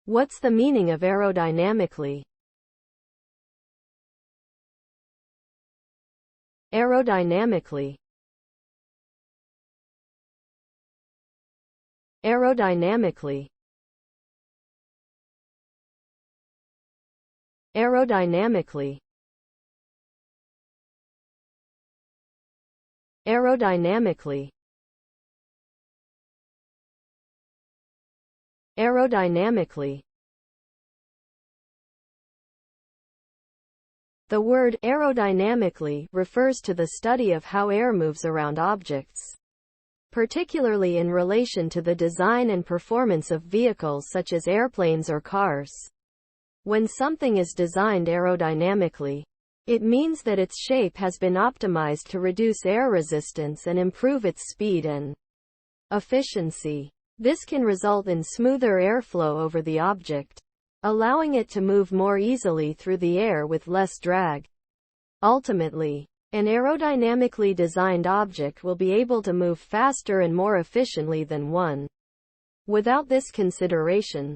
What's the meaning of aerodynamically? Aerodynamically. Aerodynamically. Aerodynamically. Aerodynamically. Aerodynamically. The word aerodynamically refers to the study of how air moves around objects, particularly in relation to the design and performance of vehicles such as airplanes or cars. When something is designed aerodynamically, it means that its shape has been optimized to reduce air resistance and improve its speed and efficiency. This can result in smoother airflow over the object, allowing it to move more easily through the air with less drag. Ultimately, an aerodynamically designed object will be able to move faster and more efficiently than one without this consideration.